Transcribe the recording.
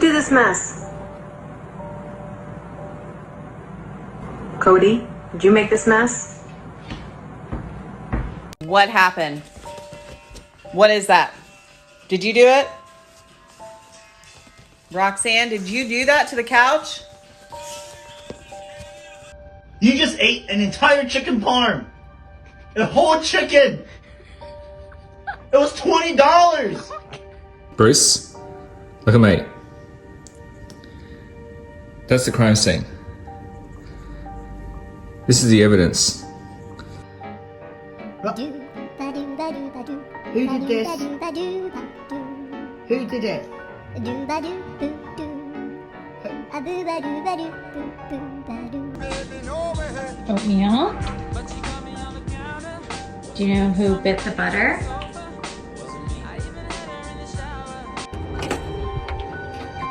did this mess? Cody, did you make this mess? What happened? What is that? Did you do it? Roxanne, did you do that to the couch? You just ate an entire chicken parm. A whole chicken. It was $20. Bruce, look at me. That's the crime scene. This is the evidence. Who did this? Who did it? Oatmeal. Do you know who bit the butter?